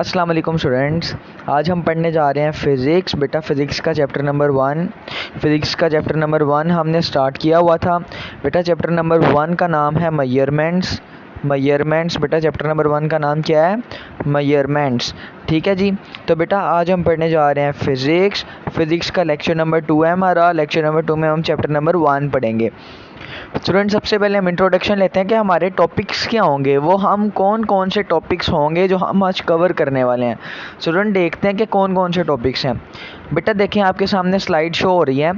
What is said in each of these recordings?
अस्सलाम वालेकुम स्टूडेंट्स। आज हम पढ़ने जा रहे हैं फ़िज़िक्स। बेटा फ़िज़िक्स का चैप्टर नंबर 1। फ़िज़िक्स का चैप्टर नंबर 1 हमने स्टार्ट किया हुआ था। बेटा चैप्टर नंबर 1 का नाम है मेजरमेंट्स। बेटा चैप्टर नंबर 1 का नाम क्या है? मेजरमेंट्स। ठीक है जी। तो बेटा आज हम पढ़ने जा रहे हैं फ़िज़िक्स का लेक्चर नंबर 2 है हमारा। लेक्चर नंबर 2 में हम चैप्टर नंबर 1 पढ़ेंगे। स्टूडेंट सबसे पहले हम इंट्रोडक्शन लेते हैं कि हमारे टॉपिक्स क्या होंगे, वो हम कौन कौन से टॉपिक्स होंगे जो हम आज कवर करने वाले हैं। स्टूडेंट देखते हैं कि कौन कौन से टॉपिक्स हैं। बेटा देखें आपके सामने स्लाइड शो हो रही है।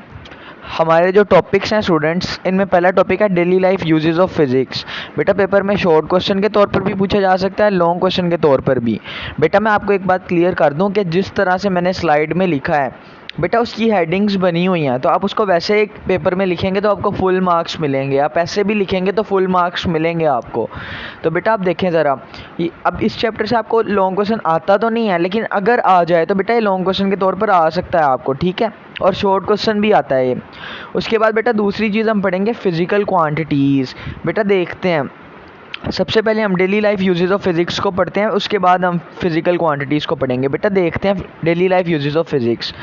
हमारे जो टॉपिक्स हैं स्टूडेंट्स, इनमें पहला टॉपिक है daily life uses of physics. बेटा पेपर में शॉर्ट क्वेश्चन के तौर पर भी पूछा जा सकता है, लॉन्ग क्वेश्चन के तौर पर भी। बेटा मैं आपको एक बात क्लियर कर दूं कि जिस तरह से मैंने स्लाइड में लिखा है बेटा उसकी हेडिंग्स बनी हुई हैं, तो आप उसको वैसे एक पेपर में लिखेंगे तो आपको फुल मार्क्स मिलेंगे, आप ऐसे भी लिखेंगे तो फुल मार्क्स मिलेंगे आपको। तो बेटा आप देखें ज़रा, अब इस चैप्टर से आपको लॉन्ग क्वेश्चन आता तो नहीं है, लेकिन अगर आ जाए तो बेटा ये लॉन्ग क्वेश्चन के तौर पर आ सकता है आपको, ठीक है। और शॉर्ट क्वेश्चन भी आता है ये। उसके बाद बेटा दूसरी चीज़ हम पढ़ेंगे फ़िज़िकल क्वांटिटीज़। बेटा देखते हैं, सबसे पहले हम daily life uses of physics को पढ़ते हैं, उसके बाद हम फिज़िकल क्वांटिटीज़ को पढ़ेंगे। बेटा देखते हैं daily life uses of physics.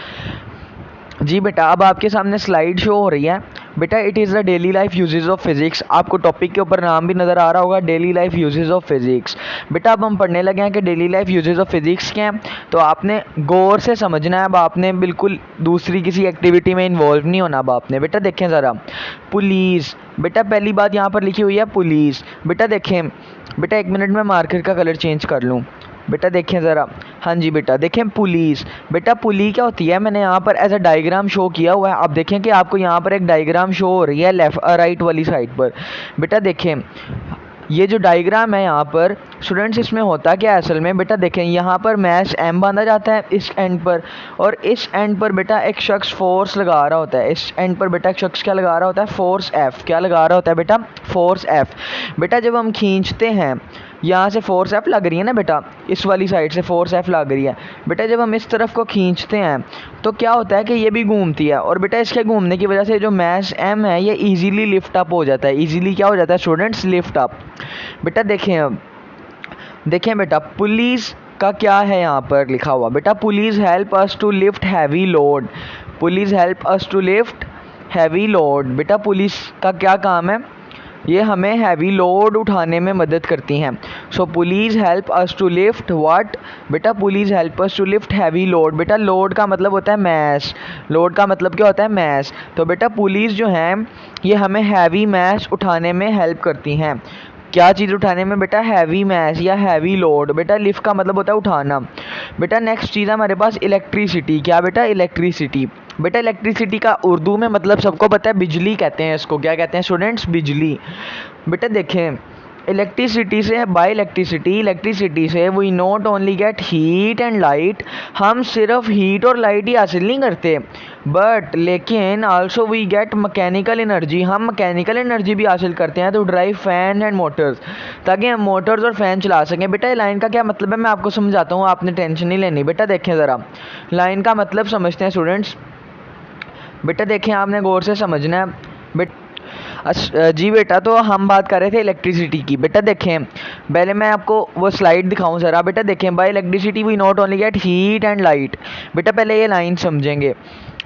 जी बेटा अब आपके सामने स्लाइड शो हो रही है। बेटा it is the daily life uses of physics. आपको टॉपिक के ऊपर नाम भी नज़र आ रहा होगा, daily life uses of physics. बेटा अब हम पढ़ने लगे हैं कि daily life uses of physics क्या हैं, तो आपने गौर से समझना है। अब आपने बिल्कुल दूसरी किसी एक्टिविटी में इन्वॉल्व नहीं होना। अब आपने बेटा देखें ज़रा, पुलिस। बेटा पहली बात यहाँ पर लिखी हुई है पुलिस। बेटा देखें, बेटा एक मिनट में मार्कर का कलर चेंज कर लूँ। बेटा देखें ज़रा, हाँ जी बेटा देखें पुलिस। बेटा पुली क्या होती है, मैंने यहाँ पर एज अ डायग्राम शो किया हुआ है। आप देखें कि आपको यहाँ पर एक डायग्राम शो हो रही है लेफ़्ट राइट वाली साइड पर। बेटा देखें ये जो डायग्राम है यहाँ पर स्टूडेंट्स, इसमें होता क्या है असल में। बेटा देखें यहाँ पर मैश एम बांधा जाता है इस एंड पर, और इस एंड पर बेटा एक शख्स फोर्स लगा रहा होता है। इस एंड पर बेटा एक शख्स क्या लगा रहा होता है, फोर्स एफ। क्या लगा रहा होता है बेटा, फोर्स एफ। बेटा जब हम खींचते हैं, यहाँ से फोर्स एफ लग रही है ना बेटा, इस वाली साइड से फोर्स एफ लग रही है। बेटा जब हम इस तरफ को खींचते हैं तो क्या होता है कि ये भी घूमती है, और बेटा इसके घूमने की वजह से जो मैश एम है ये इजीली लिफ्ट अप हो जाता है। इजीली क्या हो जाता है स्टूडेंट्स, लिफ्ट अप। बेटा देखें, अब देखें बेटा पुलिस का क्या है यहाँ पर लिखा हुआ। बेटा police help us to lift heavy load. Police help us to lift heavy load. बेटा पुलिस का क्या काम है, ये हमें हैवी लोड उठाने में मदद करती हैं। So police help us to lift what. बेटा police help us to lift heavy load. बेटा लोड का मतलब होता है मैस। लोड का मतलब क्या होता है, मैस। तो बेटा पुलिस जो है ये हमें हैवी मैस उठाने में हेल्प करती हैं। क्या चीज़ उठाने में बेटा, हैवी मैस या हैवी लोड। बेटा लिफ्ट का मतलब होता है उठाना। बेटा नेक्स्ट चीज़ है हमारे पास इलेक्ट्रिसिटी। क्या बेटा, इलेक्ट्रिसिटी। बेटा इलेक्ट्रिसिटी का उर्दू में मतलब सबको पता है, बिजली कहते हैं इसको। क्या कहते हैं स्टूडेंट्स, बिजली। बेटा देखें इलेक्ट्रिसिटी से, बाय इलेक्ट्रिसिटी से we not only get heat and light. हम सिर्फ हीट और लाइट ही हासिल नहीं करते, बट लेकिन also we get mechanical energy. हम मैकेनिकल एनर्जी भी हासिल करते हैं to drive fan and motors, ताकि हम मोटर्स और फैन चला सकें। बेटा लाइन का क्या मतलब है मैं आपको समझाता हूँ, आपने टेंशन नहीं लेनी। बेटा देखें ज़रा, लाइन का मतलब समझते हैं स्टूडेंट्स। बेटा देखें आपने गौर से समझना है। जी बेटा तो हम बात कर रहे थे इलेक्ट्रिसिटी की। बेटा देखें पहले मैं आपको वो स्लाइड दिखाऊं ज़रा। बेटा देखें by electricity we not only get heat and light. बेटा पहले ये लाइन समझेंगे।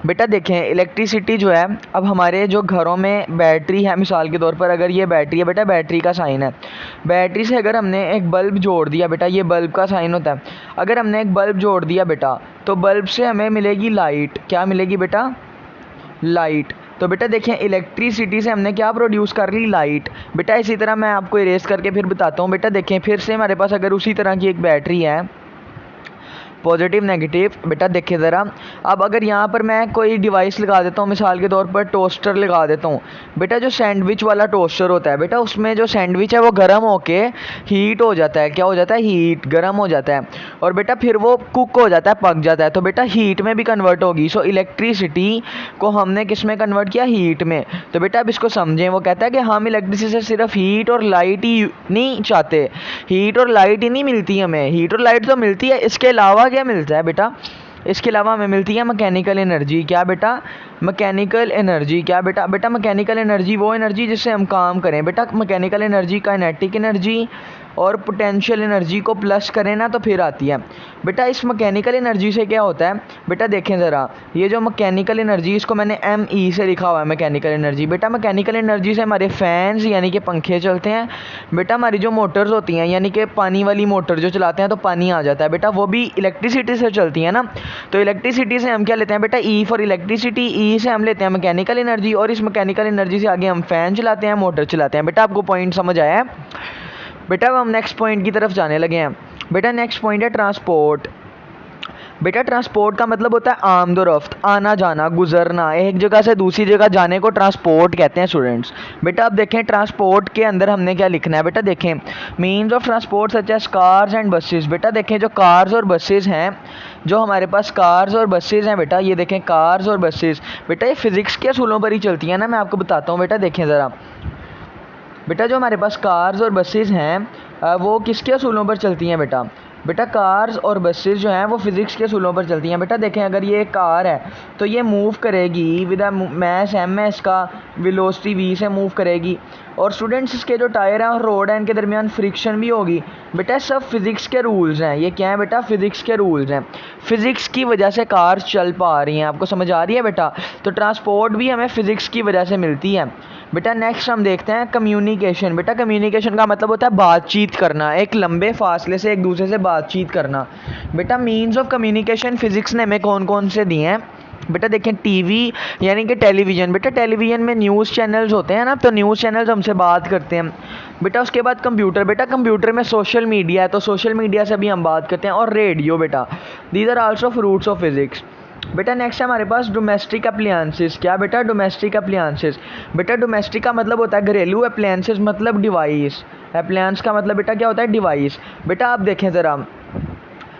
बेटा देखें इलेक्ट्रिसिटी जो है, अब हमारे जो घरों में बैटरी है, मिसाल के तौर पर अगर ये बैटरी है, बेटा बैटरी का साइन है। बैटरी से अगर हमने एक बल्ब जोड़ दिया, बेटा ये बल्ब का साइन होता है। अगर हमने एक बल्ब जोड़ दिया बेटा, तो बल्ब से हमें मिलेगी लाइट। क्या मिलेगी बेटा, लाइट। तो बेटा देखें इलेक्ट्रिसिटी से हमने क्या प्रोड्यूस कर ली, लाइट। बेटा इसी तरह मैं आपको इरेज करके फिर बताता हूँ। बेटा देखें फिर से हमारे पास अगर उसी तरह की एक बैटरी है, पॉजिटिव नेगेटिव। बेटा देखिए ज़रा, अब अगर यहाँ पर मैं कोई डिवाइस लगा देता हूँ, मिसाल के तौर पर टोस्टर लगा देता हूँ। बेटा जो सैंडविच वाला टोस्टर होता है, बेटा उसमें जो सैंडविच है वो गर्म होके हीट हो जाता है। क्या हो जाता है, हीट, गर्म हो जाता है। और बेटा फिर वो कुक हो जाता है, पक जाता है, तो बेटा हीट में भी कन्वर्ट होगी। सो इलेक्ट्रिसिटी को हमने किस में कन्वर्ट किया, हीट में। तो बेटा अब इसको समझें, वो कहता है कि हम इलेक्ट्रिसिटी से सिर्फ हीट और लाइट ही नहीं चाहते, हीट और लाइट ही नहीं मिलती हमें, हीट और लाइट तो मिलती है, इसके अलावा क्या मिलता है बेटा, इसके अलावा हमें मिलती है मैकेनिकल एनर्जी। क्या बेटा, मैकेनिकल एनर्जी। क्या बेटा, बेटा मैकेनिकल एनर्जी वो एनर्जी जिससे हम काम करें। बेटा मैकेनिकल एनर्जी काइनेटिक एनर्जी और पोटेंशियल एनर्जी को प्लस करें ना तो फिर आती है। बेटा इस मैकेनिकल एनर्जी से क्या होता है, बेटा देखें ज़रा, ये जो मैकेनिकल एनर्जी, इसको मैंने ME से लिखा हुआ है मैकेनिकल एनर्जी। बेटा मैकेनिकल एनर्जी से हमारे फैंस यानी कि पंखे चलते हैं। बेटा हमारी जो मोटर्स होती हैं यानी कि पानी वाली मोटर जो चलाते हैं तो पानी आ जाता है बेटा, वो भी इलेक्ट्रिसिटी से चलती है ना। तो इलेक्ट्रिसिटी से हम क्या लेते हैं बेटा, E फॉर इलेक्ट्रिसिटी, E से हम लेते हैं मैकेनिकल एनर्जी, और इस मैकेनिकल एनर्जी से आगे हम फैन चलाते हैं, मोटर चलाते हैं। बेटा आपको पॉइंट समझ आया है? बेटा अब हम नेक्स्ट पॉइंट की तरफ जाने लगे हैं। बेटा नेक्स्ट पॉइंट है ट्रांसपोर्ट। बेटा ट्रांसपोर्ट का मतलब होता है आमदोरफ्त, आना जाना, गुजरना, एक जगह से दूसरी जगह जाने को ट्रांसपोर्ट कहते हैं स्टूडेंट्स। बेटा अब देखें ट्रांसपोर्ट के अंदर हमने क्या लिखना है। बेटा देखें means of transport such as cars and buses. बेटा देखें जो कार्स और बसेस हैं, जो हमारे पास कार्स और बसेस हैं बेटा, ये देखें कार्स और बसेस, बेटा ये फिज़िक्स के असूलों पर ही चलती है ना, मैं आपको बताता हूँ। बेटा देखें ज़रा, बेटा जो हमारे पास कार्स और बसेस हैं वो किसके असूलों पर चलती हैं बेटा, बेटा कार्स और बसेस जो हैं वो फिज़िक्स के असूलों पर चलती हैं। बेटा देखें अगर ये कार है तो ये मूव करेगी विद मैस m है, इसका वेलोसिटी v से मूव करेगी, और स्टूडेंट्स इसके जो टायर हैं और रोड है इनके दरमियान फ्रिक्शन भी होगी। बेटा सब फिज़िक्स के रूल्स हैं, ये क्या है बेटा, फिज़िक्स के रूल्स हैं। फिज़िक्स की वजह से कार्स चल पा रही हैं, आपको समझ आ रही है बेटा। तो ट्रांसपोर्ट भी हमें फ़िज़िक्स की वजह से मिलती है। बेटा नेक्स्ट हम देखते हैं कम्युनिकेशन। बेटा कम्युनिकेशन का मतलब होता है बातचीत करना, एक लंबे फासले से एक दूसरे से बातचीत करना। बेटा मीन्स ऑफ कम्युनिकेशन फिज़िक्स ने हमें कौन कौन से दिए हैं। बेटा देखें टीवी यानी कि टेलीविज़न। बेटा टेलीविज़न में न्यूज़ चैनल्स होते हैं ना, तो न्यूज़ चैनल्स हमसे बात करते हैं। बेटा उसके बाद कंप्यूटर। बेटा कंप्यूटर में सोशल मीडिया है तो सोशल मीडिया से भी हम बात करते हैं, और रेडियो। बेटा these are also fruits of physics. बेटा नेक्स्ट है हमारे पास डोमेस्टिक अप्लायंसेस। क्या बेटा, डोमेस्टिक अप्लायंसेस। बेटा डोमेस्टिक का मतलब होता है घरेलू, अप्लायंसेस मतलब डिवाइस, अप्लायंस का मतलब बेटा क्या होता है, डिवाइस। बेटा आप देखें ज़रा,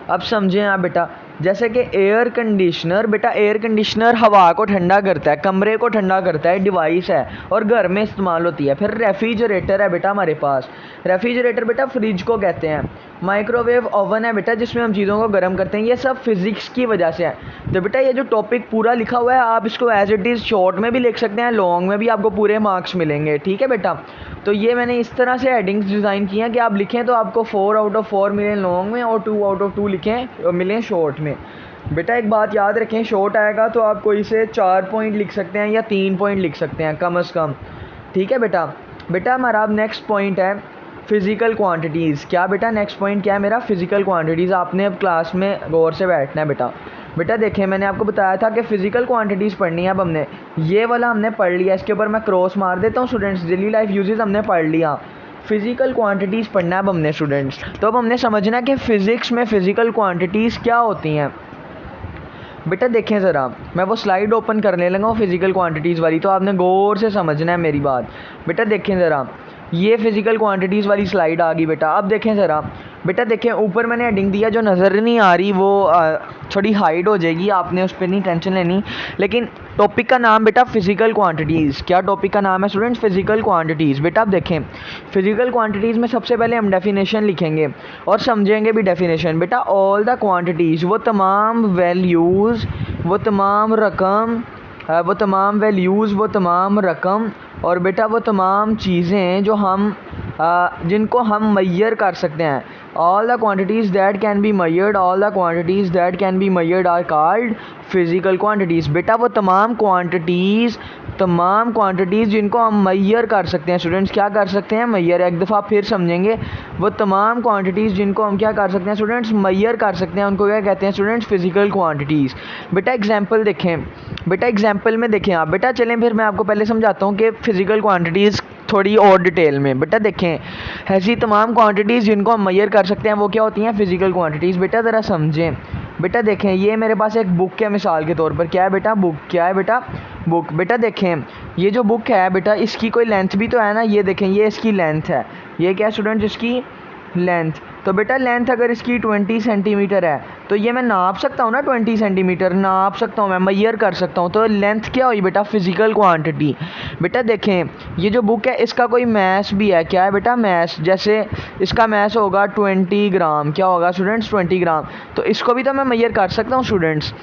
अब समझें आप बेटा, जैसे कि एयर कंडीशनर। बेटा एयर कंडीशनर हवा को ठंडा करता है, कमरे को ठंडा करता है, डिवाइस है और घर में इस्तेमाल होती है। फिर रेफ्रिजरेटर है बेटा हमारे पास, रेफ्रिजरेटर बेटा फ्रिज को कहते हैं। माइक्रोवेव ओवन है बेटा जिसमें हम चीज़ों को गर्म करते हैं। ये सब फिज़िक्स की वजह से है। तो बेटा ये जो टॉपिक पूरा लिखा हुआ है आप इसको एज इट इज़ शॉर्ट में भी लिख सकते हैं, लॉन्ग में भी आपको पूरे मार्क्स मिलेंगे, ठीक है बेटा। तो ये मैंने इस तरह से हेडिंग्स डिज़ाइन की हैं कि आप लिखें तो आपको 4 आउट ऑफ 4 मिलें लॉन्ग में और 2 आउट ऑफ 2 लिखें मिलें शॉर्ट में। बेटा एक बात याद रखें, शॉर्ट आएगा तो आप कोई से 4 पॉइंट लिख सकते हैं या 3 पॉइंट लिख सकते हैं कम अज़ कम, ठीक है बेटा। बेटा हमारा अब नेक्स्ट पॉइंट है फ़िज़िकल क्वांटिटीज़। क्या बेटा नेक्स्ट पॉइंट क्या है मेरा, फ़िज़िकल क्वांटिटीज़। आपने अब क्लास में गौर से बैठना है बेटा। बेटा देखें मैंने आपको बताया था कि फ़िज़िकल क्वांटिटीज़ पढ़नी है। अब हमने ये वाला हमने पढ़ लिया, इसके ऊपर मैं क्रॉस मार देता हूँ स्टूडेंट्स। डेली लाइफ यूजेस हमने पढ़ लिया, फ़िज़िकल क्वांटिटीज़ पढ़ना है अब हमने स्टूडेंट्स। तो अब हमने समझना कि फ़िज़िक्स में फ़िज़िकल क्वांटिटीज़ क्या होती हैं। बेटा देखें ज़रा, मैं वो स्लाइड ओपन करने लगा हूँ फ़िज़िकल क्वांटिटीज़ वाली, तो आपने गौर से समझना है मेरी बात। बेटा देखें ज़रा, ये फ़िज़िकल क्वांटिटीज़ वाली स्लाइड आ गई बेटा। अब देखें ज़रा, बेटा देखें ऊपर मैंने हेडिंग दिया, जो नज़र नहीं आ रही वो थोड़ी हाइड हो जाएगी, आपने उस पर नहीं टेंशन लेनी। लेकिन टॉपिक का नाम बेटा फ़िज़िकल क्वांटिटीज़। क्या टॉपिक का नाम है स्टूडेंट्स, फ़िज़िकल क्वांटिटीज़। बेटा आप देखें फ़िज़िकल क्वांटिटीज़ में सबसे पहले हम डेफिनेशन लिखेंगे और समझेंगे भी डेफिनेशन। बेटा ऑल द क्वांटिटीज़, वो तमाम वैल्यूज़, वो तमाम रकम, वो तमाम वैल्यूज़, वो तमाम रकम, और बेटा वो तमाम चीज़ें जो हम जिनको हम मैयर कर सकते हैं। All the quantities that can be measured, all the quantities that can be measured are called physical quantities. बेटा वो तमाम क्वांटिटीज़ जिनको हम मैयर कर सकते हैं स्टूडेंट्स, क्या कर सकते हैं, मैयर। एक दफ़ा फिर समझेंगे, वो तमाम क्वांटिटीज़ जिनको हम क्या कर सकते हैं स्टूडेंट्स, मैयर कर सकते हैं, उनको क्या कहते हैं स्टूडेंट्स, फ़िज़िकल क्वांटिटीज़। बेटा एग्जाम्पल देखें, बेटा एग्जाम्पल में देखें आप। बेटा चलें फिर मैं आपको पहले समझाता हूँ कि फ़िज़िकल क्वांटिटीज़ थोड़ी और डिटेल में। बेटा देखें ऐसी तमाम क्वांटिटीज़ जिनको हम मैयर कर सकते हैं वो क्या होती हैं, फ़िज़िकल क्वांटिटीज़। बेटा ज़रा समझें। बेटा देखें ये मेरे पास एक बुक है मिसाल के तौर पर, क्या है बेटा, बुक। क्या है बेटा, बुक। बेटा देखें ये जो बुक है बेटा इसकी कोई लेंथ भी तो है ना, ये देखें ये इसकी लेंथ है, ये क्या है स्टूडेंट्स, इसकी लेंथ। तो बेटा लेंथ अगर इसकी 20 सेंटीमीटर है तो ये मैं नाप सकता हूँ ना, 20 सेंटीमीटर नाप सकता हूँ, मैं मैयर कर सकता हूँ। तो लेंथ क्या हुई बेटा, फ़िज़िकल क्वांटिटी। बेटा देखें ये जो बुक है इसका कोई मैस भी है, क्या है बेटा, मैस। जैसे इसका मैस होगा 20 ग्राम, क्या होगा स्टूडेंट्स, 20 ग्राम। तो इसको भी तो मैं मैयर कर सकता हूँ स्टूडेंट्स।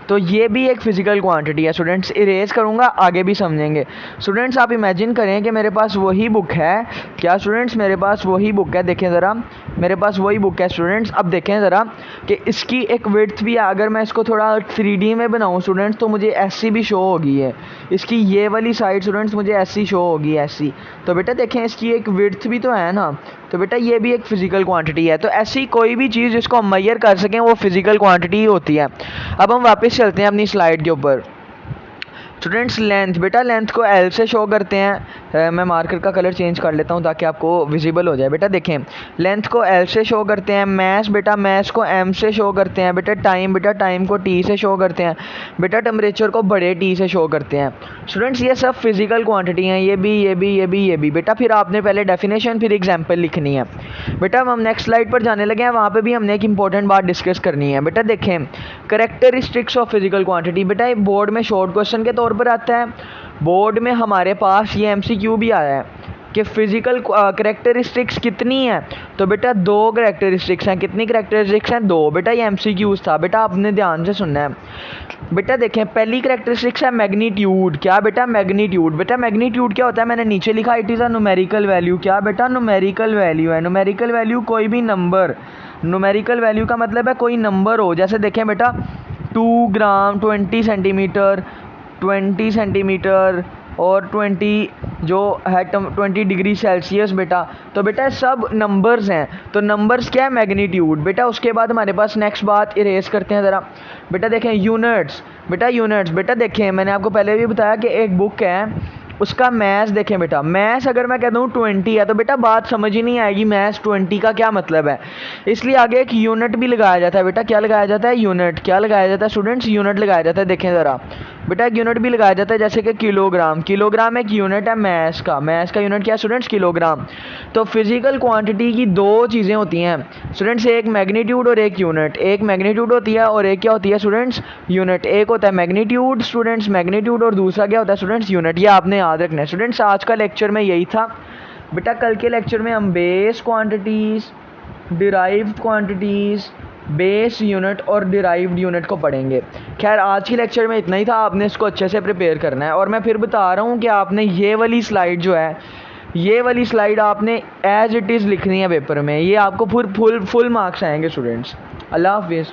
तो ये भी एक फिजिकल क्वांटिटी है स्टूडेंट्स। इरेज करूँगा, आगे भी समझेंगे। स्टूडेंट्स आप इमेजिन करें कि मेरे पास वही बुक है। क्या स्टूडेंट्स, मेरे पास वही बुक है। देखें ज़रा, मेरे पास वही बुक है स्टूडेंट्स। अब देखें ज़रा कि इसकी एक विड्थ भी है। अगर मैं इसको थोड़ा 3D में बनाऊँ स्टूडेंट्स तो मुझे ऐसी भी शो होगी है। इसकी ये वाली साइड स्टूडेंट्स मुझे ऐसी शो होगी, ऐसी। तो बेटा देखें इसकी एक विड्थ भी तो है ना, तो बेटा ये भी एक फिजिकल क्वांटिटी है। तो ऐसी कोई भी चीज़ जिसको हम मेजर कर सकें वो फिजिकल क्वांटिटी ही होती है। अब हम वापस चलते हैं अपनी स्लाइड के ऊपर। स्टूडेंट्स लेंथ, बेटा लेंथ को एल से शो करते हैं। मैं मार्कर का कलर चेंज कर लेता हूँ ताकि आपको विजिबल हो जाए। बेटा देखें, लेंथ को एल से शो करते हैं। मैस, बेटा मैस को एम से शो करते हैं। बेटा टाइम को टी से शो करते हैं। बेटा टेम्परेचर को बड़े टी से शो करते हैं। स्टूडेंट्स ये सब फिजिकल क्वांटिटी हैं, ये भी। बेटा फिर आपने पहले डेफिनेशन फिर एग्जाम्पल लिखनी है। बेटा हम नेक्स्ट स्लाइड पर जाने लगे हैं, वहाँ पे भी हमने एक इंपॉर्टेंट बात डिस्कस करनी है। बेटा देखें, करेक्टरिस्टिक्स ऑफ फिजिकल क्वांटिटी। बेटा बोर्ड में शॉर्ट क्वेश्चन के तौर पर आता है। बोर्ड में हमारे पास ये MCQ भी आया है कि फिजिकल करेक्टरिस्टिक्स कितनी है। तो बेटा 2 करेक्टरिस्टिक्स हैं। कितनी करेक्टरिस्टिक्स हैं? 2। बेटा ये MCQs था, बेटा आपने ध्यान से सुनना है। बेटा देखें, पहली करेक्टरिस्टिक्स है मैग्नीट्यूड। क्या बेटा? मैग्नीट्यूड। बेटा मैग्नीट्यूड क्या होता है? मैंने नीचे लिखा it is a numerical value. क्या बेटा? न्यूमेरिकल वैल्यू है। न्यूमेरिकल वैल्यू कोई भी नंबर। न्यूमेरिकल वैल्यू का मतलब है कोई नंबर हो। जैसे देखें बेटा 2 ग्राम, 20 सेंटीमीटर, 20 सेंटीमीटर और 20 जो है 20 डिग्री सेल्सियस। बेटा तो बेटा सब नंबर्स हैं। तो नंबर्स क्या है? मैग्नीट्यूड। बेटा उसके बाद हमारे पास नेक्स्ट बात इरेज करते हैं ज़रा। बेटा देखें यूनिट्स। बेटा यूनिट्स, बेटा देखें मैंने आपको पहले भी बताया कि एक बुक है, उसका मैथ्स देखें। बेटा मैथ्स अगर मैं कह दूँ 20 है तो बेटा बात समझ ही नहीं आएगी मैथ्स 20 का क्या मतलब है। इसलिए आगे एक यूनिट भी लगाया जाता है। बेटा क्या लगाया जाता है? यूनिट। क्या लगाया जाता है स्टूडेंट्स? यूनिट लगाया जाता है। देखें ज़रा बेटा एक यूनिट भी लगाया जाता है जैसे कि किलोग्राम। किलोग्राम एक यूनिट है मैथ्स का। मैथ्स का यूनिट क्या है स्टूडेंट्स? किलोग्राम। तो फिजिकल क्वांटिटी की 2 चीज़ें होती हैं स्टूडेंट्स, एक मैग्नीट्यूड और एक यूनिट। एक मैग्नीट्यूड होती है और एक क्या होती है स्टूडेंट्स? यूनिट। एक होता है मैग्नीट्यूड स्टूडेंट्स, मैग्नीट्यूड, और दूसरा क्या होता है स्टूडेंट्स? यूनिट। ये आपने याद रखना है स्टूडेंट्स। आज का लेक्चर में यही था। बेटा कल के लेक्चर में हम base quantities, derived quantities, base unit और डिराइव्ड यूनिट को पढ़ेंगे। खैर आज के लेक्चर में इतना ही था, आपने इसको अच्छे से प्रिपेयर करना है। और मैं फिर बता रहा हूँ कि आपने ये वाली स्लाइड जो है, ये वाली स्लाइड आपने एज इट इज़ लिखनी है पेपर में। ये आपको फुल मार्क्स आएंगे स्टूडेंट्स। अल्लाह हाफिज़।